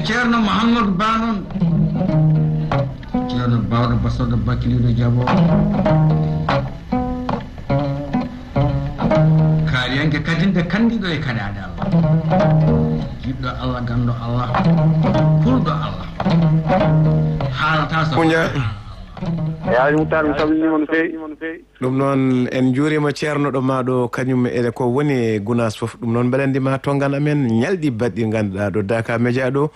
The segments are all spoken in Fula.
ceerno Mouhamadou Ba noon ceerno bawɗo basoɗo bakkiliɗo jaabo kaaliyanke kadinde kandiɗo e kaɗaɗe Allah jiɗɗo Allah ganndo Allah pulɗo Allah haalata so yaani mutar mi salminima no feewi ɗum noon en juurima ceerno ɗo maɗo kañum ene ko woni gunas fof ɗum noon mbeɗandima tongan amen ñalɗi baɗɗi ganduɗa ɗo daakaa meja ɗo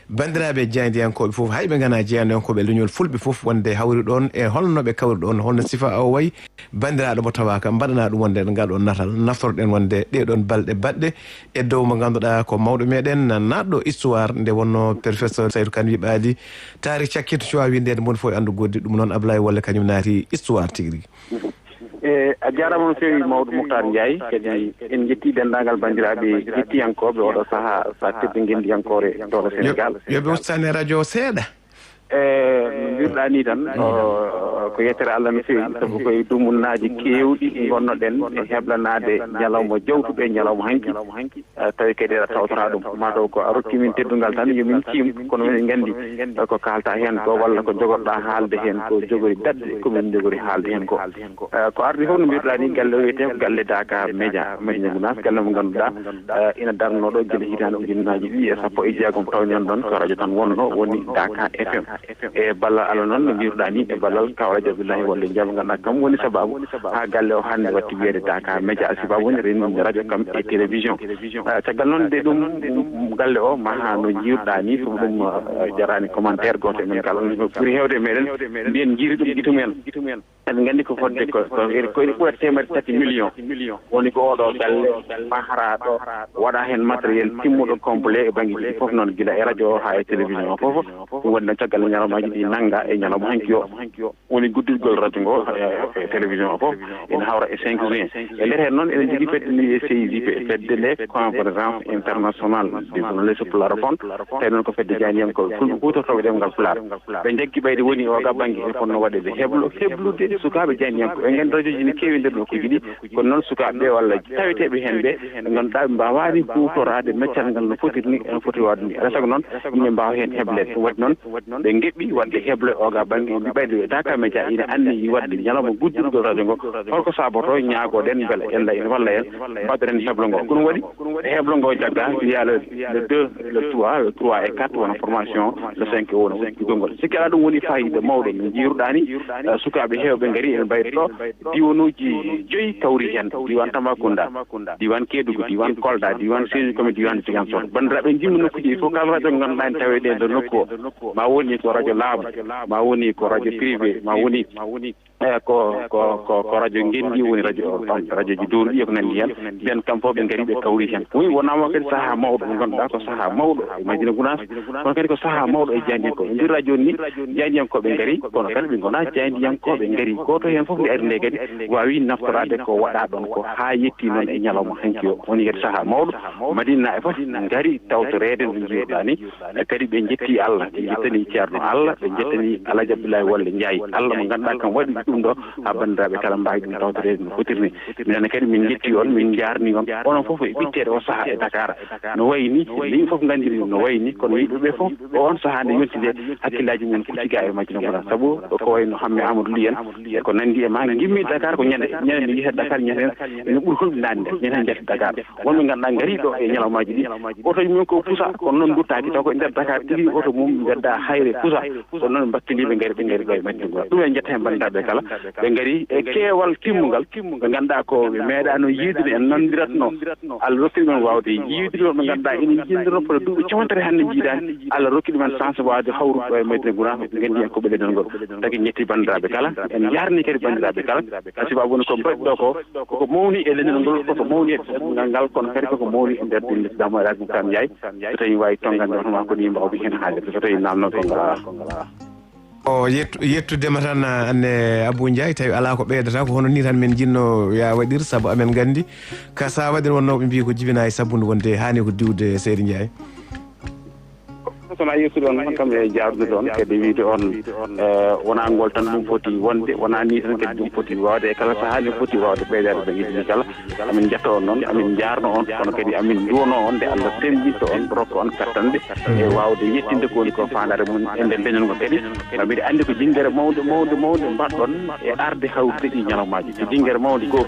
bandiraɓe jeyandiyankoɓe fof hayɓe gana jeyandiyankoɓe leñol fulɓe fof wonde hawri ɗon e holno ɓe kawri ɗon holno sifa o wayi bandiraɗo mo tawaka mbaɗana ɗum wonde ngal ɗon natal naftorɗen wonde ɗeɗon balɗe baɗɗe e dow mo ganduɗa ko mawɗo meɗen natɗo histoire nde wonno professeur Saydou Kane wiɓali taari cakkito cowa windede moni fof e andu goddi ɗum noon Ablaye Wolle kañum naati histoire tigui rigui a jarama no feewi mawɗo Mouhtar Ndiaye kadi en jetti dendagal bandiraɓe jettiyankoɓe oɗo saaha sa tedde guendiyankore toɗo Sénégal yoɓe ustane radio seeɗa no mbiruɗa ni tan ko yettere Allah no feewi sabu koye dumunnaji kewɗi gonnoɗen e heblanade ñalawma jawtuɓe e ñalawma hanki tawi kadi aɗa tawtora ɗum mataw ko a rokkimin teddugal tan yomin tiim kono minen gandi ko kalta hen ko walla ko jogorɗa haalde hen ko jogori dadde komin jogori haalde hen ko ardi fof no mbiruɗa ni galle o wiyete ko galle daakaa meja Gounass galle mo ganduɗa ina darnoɗo guila hitande ujunnaji ɗiɗi e sappo e jeegom tawñon ɗon ko radio tan wonno woni Daakaa FM e ballal Allah noon no mbiruɗa ni e ballal kaw radio billahi wolle jaam ganduɗa kam woni sababu ha galle o hande watti wiyede Daakaa meja sababu woni reninde radio kam e télévision caggal noon de ɗum galle o maha no jiruɗa ni so ɗum jarani commentaire goto men kala ɓuuri hewde meɗen mbiyen jiiri ɗum guitumen en gandi ko fodde ko ɓuurata temedde 3 millions woni ko oɗo galle mahara ɗo waɗa hen matériel timmuɗo complet e banggue foof noon guila e radio o ha e télévision o foof ɗum woni no caggal ñalawmaji ɗi nangga e ñalawma hanki o woni guddirgol radio ngo e télévision o foof ene hawra e 5 juin e nder hen noon ene jogui fedde ni e CIJP fedde les conférence international des journalistes pularophone tawi noon ko fedde jeyandiyankoɓe fulɓe hutortoɓe ɗemgal pular ɓe jaggi ɓayde woni o ga banggue ene fonno waɗede heblude sukaɓe jeyandiyankoɓe en gandi radio ji ne kewi nder no kuji ɗi kono noon sukaɓeɓe walla taweteɓe hen ɓe ɓe ganduɗa ɓe mbawani hutorade meccal ngal no foti ni no foti wadde ni alaa saago noon yimɓe mbawa hen heblede ɗum waɗi noon ɓe geɓɓi wadde heble oga banggue ɓe ɓayde Daakaa meja ina anni wadde ñalawma guddirgol radio ngo holko saboto ñaagoɗen beele ella ene walla en mbadderen heblo ngo kono waɗi heblo ngo jagga wiya le 2 le 3 et 4 wona formation le 5 o wona gongol sikki ala ɗum woni fayida mawɗo no jiruɗa ni sukaɓe hewɓe gaari ene mbayde ɗo diwanuji 5 kawri hen diwan Tambacounda diwan Kédougou diwan Kolda diwan Sédhiou comme diwan Ziguinchor bandiraɓe jimmi nokkuji fof kala radio ganduɗa ne taweɗe nder nokku o ma woni ko radio laamu ma woni ko radio privé ma woni ko radio ngendi woni radio ji dowru ɗi ko nandi hen ɓen kam fof ɓe gaari ɓe kawri hen wi wonama kadi saaha mawɗo mo ganduɗa ko saaha mawɗo e Madina Gounass kono kadi ko saaha mawɗo e jeyandiyankoɓe ndir radio ni jeyandiyankoɓe gaari kono kadi ɓe gona jeyandiyankoɓe gaari goto hen foof nde ari nde kadi wawi naftorade ko waɗa ɗon ko ha yetti noon e ñalawma hanki o woni kadi saaha mawɗo Madina e foof gaari tawtorede no jiruɗa ni kadi ɓe jetti Allah ɓe jettani ceerno Allah ɓe jettani Alhaji Abdoulaye Wolle Ndiaye Allah mo ganduɗa kam waɗi ɗum ɗo ha bandiraɓe kala mbawi ɗum tawtorede no fotirni minen kadi min jetti on min jarni on onon foof e ɓittede o saaha e Dakar no wayni yimɓe foof gandiri no wayni kono yimɓeɓe foof on saaha nde yontide hakkillaji men kucciga e Madina Gounass saabu ko wayno Hamme Amadou Ly en ko nandi e ma gimmi Dakar ko ñande mi yiyata Dakar ñanden ene ɓuuri holɓe nande ñanden jetta Dakar wonɓe ganduɗa gaari ɗo e ñalawmaji ɗi otoji mum ko pusa kono noon duttaki taw ko nder Dakar tigui oto mum gadda hayre pusa kono noon bakkiliɓe gaari ɓe gaari ɗo e Madina Gounass ɗum en jetta hen bandiraɓe kala ɓe gaari e keewal timmugal ɓe ganduɗa ko ɓe meeɗano yiidude en nandiratno Allah rokki ɗumen wawde yiidude ɓe ganduɗa ene jindirno pour duuɓi 50 hande jiidani Allah rokki ɗumen chance wawde hawrude ɗo e Madina Gounass ɓe gandi hen ko ɓeɗe ngol tagi ñetti bandiraɓe kala en jarni kadi bandiraɓe kala asiba woni ko mbaɗi ɗo koko mawni e leñol ngol koko mawni e ɗemgal ngal kono kadi koko mawni e nder ɗin lisdamo e radio Mouhtar Ndiaye so tawi wawi tongande hono ko ni mbawɓe hen haalde so tawi namno ko ngala o yettudema tan anne Abou Ndiaye tawi ala ko ɓeydata ko hono ni tan min jinno ya waɗir saabu amen gandi ka sa waɗir wonnoɓe mbi ko jibina e sabbude wonde hani ko diwde Seydi Ndiaye sono yeesude on kam e jaardude on kadi wiide on wona ngol tan ɗum foti wonde wona ni tan kadi ɗum foti wawde e kala sahaa ne foti wawde ɓeydade ɓe kala amin jetta on noon amin jaarno on kono kadi amin duwono on nde Allah tembinto on rokka on pertande e wawde yettinde ko woni ko fandare mum e nder leñol ngo kadi mbiɗa andi ko jinggere mawde mbaɗɗon e arde hawrude ɗi ñalawmaji so jinggere mawde goo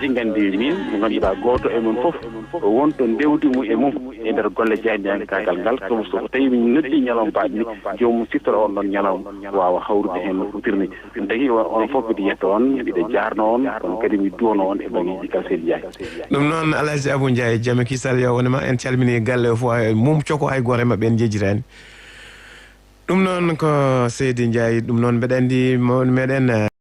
jinggandi min mo ganduɗa goto e mum foof wonto ndewdi mum e mum e nder golle jeyande kagal ngal so tawi min noddi ñalawmaji ni jomum sittoro on ɗon ñalawma wawa hawrude hen no futirni ɗum tagi on foof mbiɗa yetta on mbiɗa jarno on kono kadi mi duwono on e banggueji kal seydi Ndiaye ɗum noon Alaji Abou Ndiaye jaame kisal yo wonema en calmini galle o fof mum coko hay goto e mabɓe en jejjitani ɗum noon ko Seydi Ndiaye ɗum noon mbeɗa andi meɗen